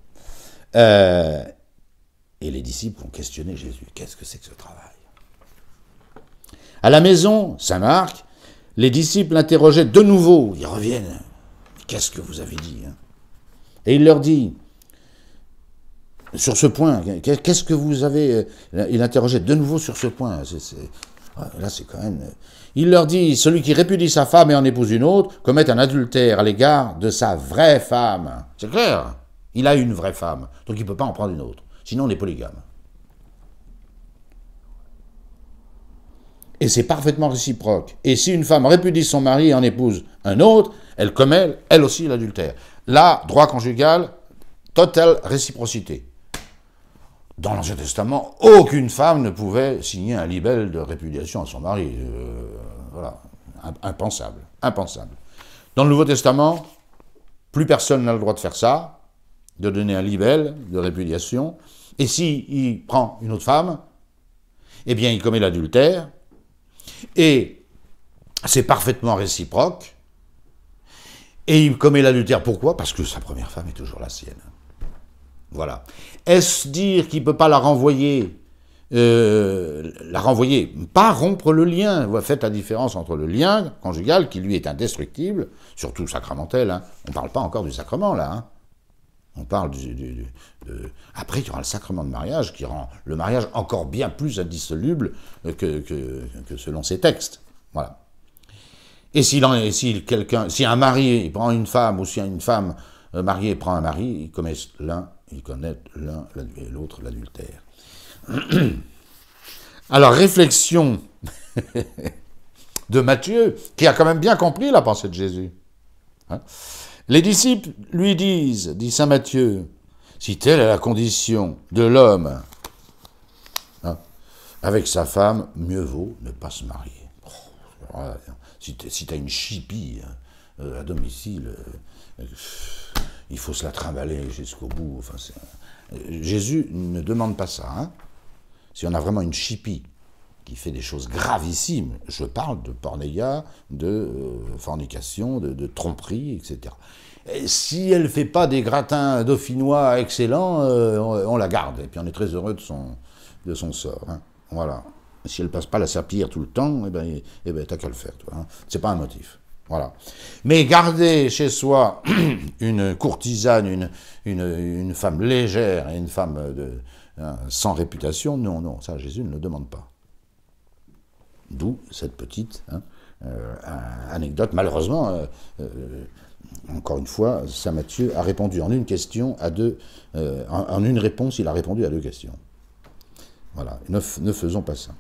Et les disciples vont questionner Jésus. Qu'est-ce que c'est que ce travail? À la maison, Saint-Marc, les disciples l'interrogeaient de nouveau. Ils reviennent. Qu'est-ce que vous avez dit, hein? Et il leur dit, sur ce point, qu'est-ce que vous avez... Il interrogeait de nouveau sur ce point. Là, c'est quand même... Il leur dit, celui qui répudie sa femme et en épouse une autre, commet un adultère à l'égard de sa vraie femme. C'est clair. Il a une vraie femme, donc il ne peut pas en prendre une autre. Sinon, on est polygame. Et c'est parfaitement réciproque. Et si une femme répudie son mari et en épouse un autre, elle commet, elle aussi, l'adultère. Là, droit conjugal, totale réciprocité. Dans l'Ancien Testament, aucune femme ne pouvait signer un libelle de répudiation à son mari. Voilà, impensable, impensable. Dans le Nouveau Testament, plus personne n'a le droit de faire ça, de donner un libelle de répudiation. Et s'il prend une autre femme, eh bien, il commet l'adultère. Et c'est parfaitement réciproque. Et il commet l'adultère, pourquoi? Parce que sa première femme est toujours la sienne. Voilà. Est-ce dire qu'il ne peut pas la renvoyer, pas rompre le lien? Faites la différence entre le lien conjugal, qui lui est indestructible, surtout sacramentel, hein. On ne parle pas encore du sacrement, là. Hein. On parle Après, il y aura le sacrement de mariage, qui rend le mariage encore bien plus indissoluble que selon ces textes. Voilà. Et si un mari prend une femme, ou si une femme mariée prend un mari, ils commettent l'un et l'autre l'adultère. Alors, réflexion de Matthieu, qui a quand même bien compris la pensée de Jésus. Hein? Les disciples lui disent, dit saint Matthieu, si telle est la condition de l'homme, hein, avec sa femme, mieux vaut ne pas se marier. Si tu as une chipie à domicile, il faut se la trimballer jusqu'au bout. Enfin, Jésus ne demande pas ça. Hein. Si on a vraiment une chipie qui fait des choses gravissimes, je parle de pornéia, de fornication, de tromperie, etc. Et si elle ne fait pas des gratins dauphinois excellents, on la garde. Et puis on est très heureux de son sort. Hein. Voilà. Si elle ne passe pas la serpillière tout le temps, eh ben t'as qu'à le faire, toi. Hein. C'est pas un motif. Voilà. Mais garder chez soi une courtisane, une femme légère et une femme sans réputation, non, ça Jésus ne le demande pas. D'où cette petite anecdote. Malheureusement, encore une fois, saint Matthieu a répondu en une question à deux, en une réponse, il a répondu à deux questions. Voilà, ne faisons pas ça.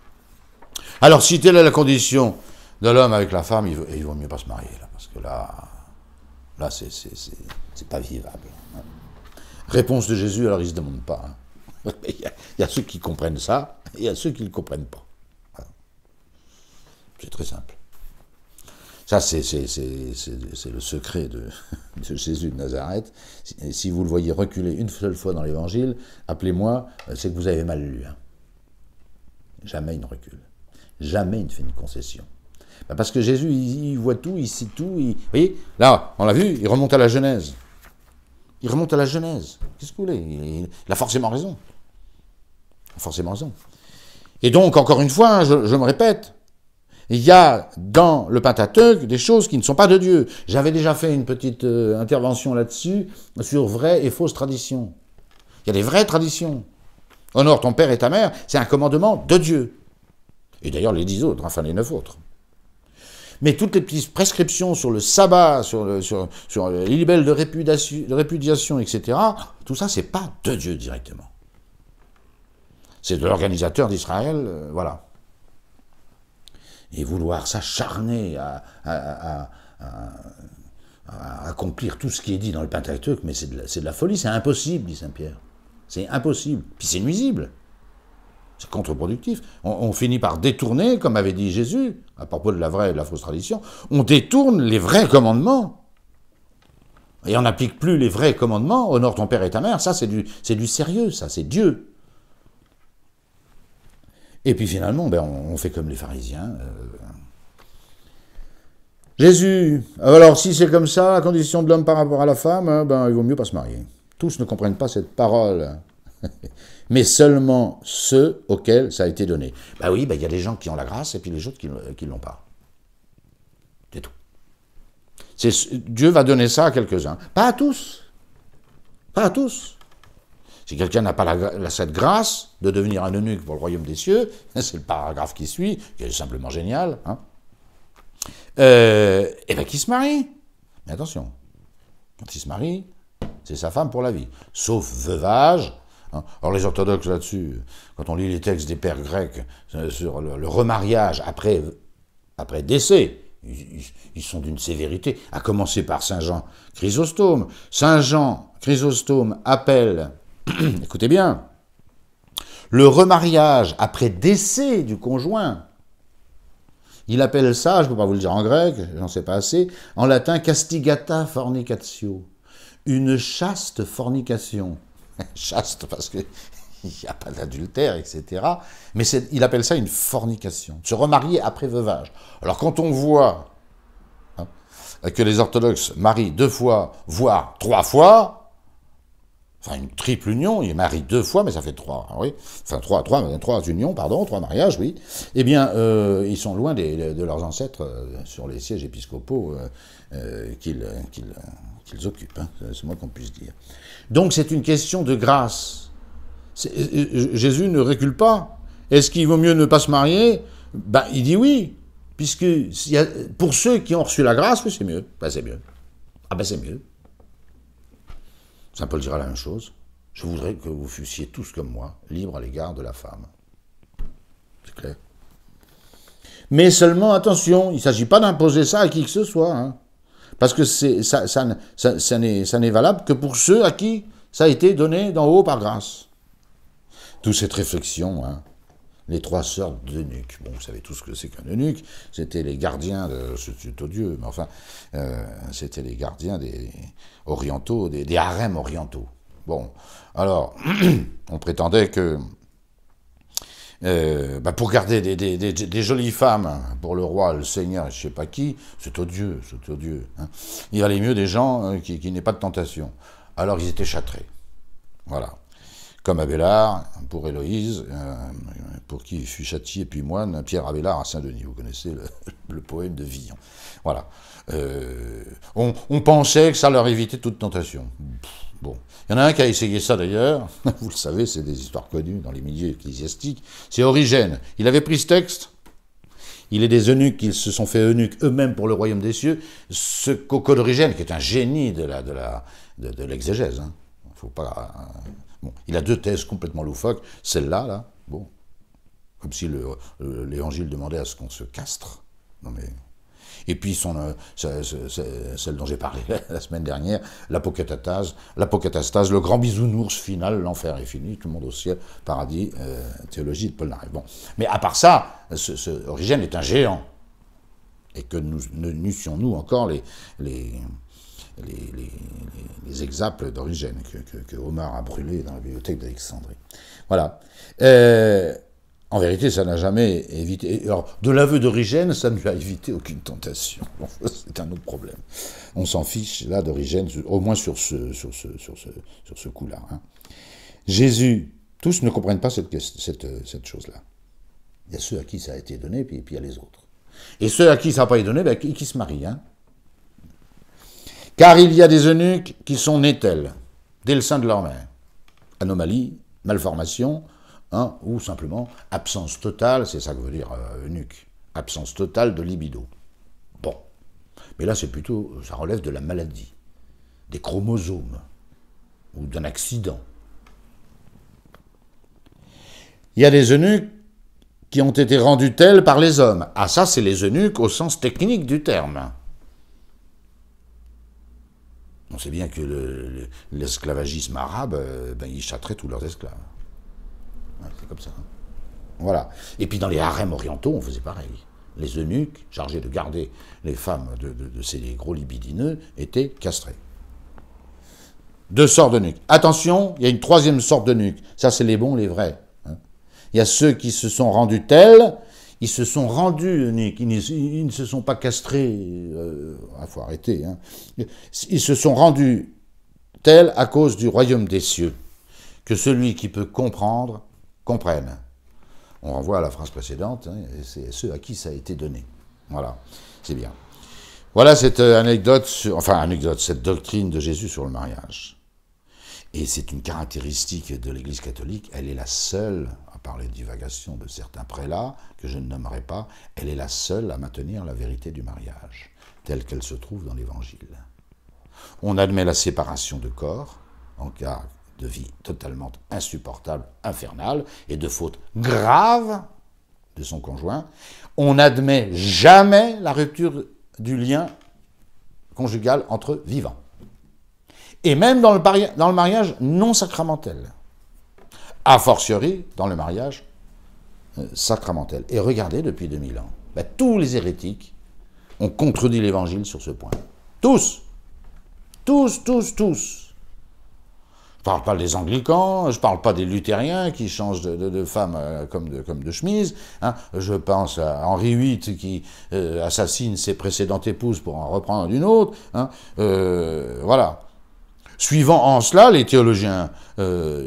Alors, si telle est la condition de l'homme avec la femme, il vaut mieux pas se marier, là, parce que là c'est pas vivable. Hein. Réponse de Jésus, alors il se demande pas. Hein. Il y a ceux qui comprennent ça, et il y a ceux qui ne le comprennent pas. Voilà. C'est très simple. Ça, c'est le secret de Jésus de Nazareth. Si vous le voyez reculer une seule fois dans l'Évangile, appelez-moi, c'est que vous avez mal lu. Hein. Jamais il ne recule. Jamais il ne fait une concession. Parce que Jésus, il voit tout, il sait tout. Vous voyez, là, on l'a vu, il remonte à la Genèse. Il remonte à la Genèse. Qu'est-ce que vous voulez? Il a forcément raison. Il a forcément raison. Et donc, encore une fois, je me répète, Il y a dans le Pentateuque des choses qui ne sont pas de Dieu. J'avais déjà fait une petite intervention là-dessus, sur vraies et fausses traditions. Il y a des vraies traditions. Honore ton père et ta mère, c'est un commandement de Dieu. Et d'ailleurs les 10 autres, enfin les 9 autres. Mais toutes les petites prescriptions sur le sabbat, sur les libelles de répudiation, etc., tout ça, c'est pas de Dieu directement. C'est de l'organisateur d'Israël, voilà. Et vouloir s'acharner à accomplir tout ce qui est dit dans le Pentateuque, mais c'est de la folie, c'est impossible, dit saint Pierre. C'est impossible. Puis c'est nuisible. C'est contre-productif. On finit par détourner, comme avait dit Jésus, à propos de la vraie et de la fausse tradition, on détourne les vrais commandements. Et on n'applique plus les vrais commandements, honore ton père et ta mère, ça c'est du sérieux, ça c'est Dieu. Et puis finalement, ben, on fait comme les pharisiens. Jésus, alors si c'est comme ça, la condition de l'homme par rapport à la femme, ben, il vaut mieux pas se marier. Tous ne comprennent pas cette parole. Mais seulement ceux auxquels ça a été donné. Ben oui, ben, y a des gens qui ont la grâce et puis les autres qui ne l'ont pas. C'est tout. Dieu va donner ça à quelques-uns. Pas à tous. Pas à tous. Si quelqu'un n'a pas cette grâce de devenir un eunuque pour le royaume des cieux, c'est le paragraphe qui suit, qui est simplement génial, hein, et bien qu'il se marie. Mais attention, quand il se marie, c'est sa femme pour la vie. Sauf veuvage. Hein. Alors les orthodoxes là-dessus, quand on lit les textes des pères grecs sur le remariage après décès, ils sont d'une sévérité, à commencer par Saint Jean Chrysostome. Saint Jean Chrysostome appelle, écoutez bien, le remariage après décès du conjoint. Il appelle ça, je ne peux pas vous le dire en grec, j'en sais pas assez, en latin castigata fornicatio, une chaste fornication. Chaste parce qu'il n'y a pas d'adultère, etc. Mais il appelle ça une fornication, se remarier après veuvage. Alors quand on voit hein, que les orthodoxes marient 2 fois, voire 3 fois, enfin une triple union, ils marient 2 fois, mais ça fait 3, oui, enfin 3 unions, pardon, 3 mariages, oui, eh bien, ils sont loin de leurs ancêtres sur les sièges épiscopaux qu'ils occupent, hein, c'est moins qu'on puisse dire. Donc c'est une question de grâce. Jésus ne recule pas. Est-ce qu'il vaut mieux ne pas se marier? Ben, il dit oui, puisque pour ceux qui ont reçu la grâce, oui, c'est mieux. Ben, c'est mieux. Ah ben c'est mieux. Saint Paul dira la même chose. Je voudrais que vous fussiez tous comme moi, libres à l'égard de la femme. C'est clair. Mais seulement, attention, il ne s'agit pas d'imposer ça à qui que ce soit. Hein, parce que ça n'est valable que pour ceux à qui ça a été donné d'en haut par grâce. Toute cette réflexion, hein, les 3 sœurs d'eunuques. Bon, vous savez tous ce que c'est qu'un eunuque. C'était les gardiens de... C'est odieux, mais enfin, c'était les gardiens des orientaux, des harems orientaux. Bon, alors, on prétendait que pour garder des jolies femmes pour le roi, le seigneur, je ne sais pas qui, c'est odieux, hein. Il valait mieux des gens qui n'aient pas de tentation. Alors ils étaient châtrés. Voilà. Comme Abélard, pour Héloïse, pour qui fut châtié puis moine, Pierre Abélard à Saint-Denis. Vous connaissez le poème de Villon. Voilà. On pensait que ça leur évitait toute tentation. Bon. Il y en a un qui a essayé ça d'ailleurs, vous le savez, c'est des histoires connues dans les milieux ecclésiastiques, c'est Origène. Il avait pris ce texte, il est des eunuques qui se sont fait eunuques eux-mêmes pour le royaume des cieux, ce coco d'Origène, qui est un génie de l'exégèse, hein. Faut pas... Bon, il a 2 thèses complètement loufoques, celle-là, là, bon, comme si l'évangile demandait à ce qu'on se castre. Non mais... Et puis celle dont j'ai parlé la semaine dernière, l'apocatastase, le grand bisounours final, l'enfer est fini, tout le monde au ciel, paradis, théologie de Paul Naref. Bon. Mais à part ça, Origène est un géant. Et que nous n'eussions-nous encore les exaples d'Origène que Omar a brûlé dans la bibliothèque d'Alexandrie. Voilà. En vérité, ça n'a jamais évité... Alors, de l'aveu d'Origène, ça ne lui a évité aucune tentation. Bon, c'est un autre problème. On s'en fiche, là, d'Origène, au moins sur ce coup-là. Hein. Jésus, tous ne comprennent pas cette chose-là. Il y a ceux à qui ça a été donné, puis il y a les autres. Et ceux à qui ça n'a pas été donné, ben, qui se marient. Hein. Car il y a des eunuques qui sont nés tels, dès le sein de leur mère. Anomalie, malformation, hein, ou simplement absence totale, c'est ça que veut dire eunuque, absence totale de libido. Bon, mais là c'est plutôt, ça relève de la maladie, des chromosomes, ou d'un accident. Il y a des eunuques qui ont été rendus tels par les hommes. Ah ça c'est les eunuques au sens technique du terme. On sait bien que l'esclavagisme arabe, ben, il châtrait tous leurs esclaves. Ouais, c'est comme ça. Hein. Voilà. Et puis dans les harems orientaux, on faisait pareil. Les eunuques, chargés de garder les femmes de ces gros libidineux, étaient castrés. Deux sortes d'eunuques. Attention, il y a une troisième sorte d'eunuques. Ça, c'est les bons, les vrais. Hein. Il y a ceux qui se sont rendus tels, ils se sont rendus eunuques. Ils ne se sont pas castrés. Il faut arrêter. Hein. Ils se sont rendus tels à cause du royaume des cieux. Que celui qui peut comprendre, comprenne. On renvoie à la phrase précédente, hein, c'est ceux à qui ça a été donné. Voilà, c'est bien. Voilà cette anecdote, cette doctrine de Jésus sur le mariage. Et c'est une caractéristique de l'Église catholique, elle est la seule, à part les divagations de certains prélats, que je ne nommerai pas, elle est la seule à maintenir la vérité du mariage, telle qu'elle se trouve dans l'Évangile. On admet la séparation de corps, en cas de vie totalement insupportable, infernale, et de faute grave de son conjoint. On n'admet jamais la rupture du lien conjugal entre vivants. Et même dans le mariage non sacramentel. A fortiori, dans le mariage sacramentel. Et regardez, depuis 2000 ans, ben, tous les hérétiques ont contredit l'Évangile sur ce point. Tous. Tous, tous, tous. Je ne parle pas des anglicans, je ne parle pas des luthériens qui changent de femme comme de chemise. Hein. Je pense à Henri VIII qui assassine ses précédentes épouses pour en reprendre une autre. Hein. Voilà. Suivant en cela les théologiens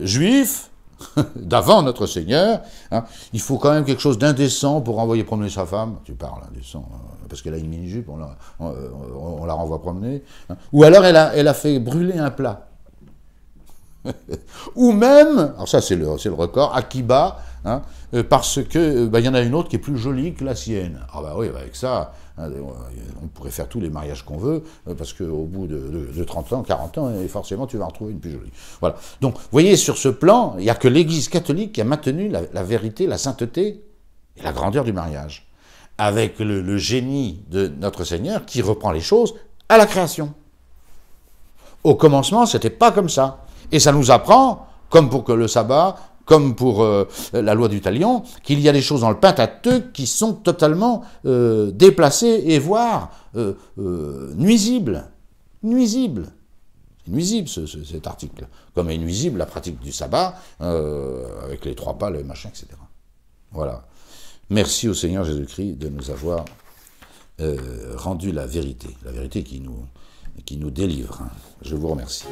juifs d'avant notre Seigneur, hein, il faut quand même quelque chose d'indécent pour envoyer promener sa femme. Tu parles, indécent, parce qu'elle a une mini-jupe, on la renvoie promener. Hein. Ou alors elle a fait brûler un plat. Ou même, alors ça c'est le record, Akiba, hein, parce que y en a une autre qui est plus jolie que la sienne. Ah bah oui, avec ça, hein, on pourrait faire tous les mariages qu'on veut, parce qu'au bout de 30 ans, 40 ans, forcément tu vas en retrouver une plus jolie. Voilà. Donc, vous voyez, sur ce plan, il n'y a que l'Église catholique qui a maintenu la vérité, la sainteté et la grandeur du mariage, avec le génie de notre Seigneur qui reprend les choses à la création. Au commencement, c'était pas comme ça. Et ça nous apprend, comme pour le sabbat, comme pour la loi du talion, qu'il y a des choses dans le Pentateuque qui sont totalement déplacées et voire nuisibles. Nuisibles. C'est nuisible cet article. Comme est nuisible la pratique du sabbat, avec les 3 pas, le machin, etc. Voilà. Merci au Seigneur Jésus-Christ de nous avoir rendu la vérité qui nous délivre. Je vous remercie.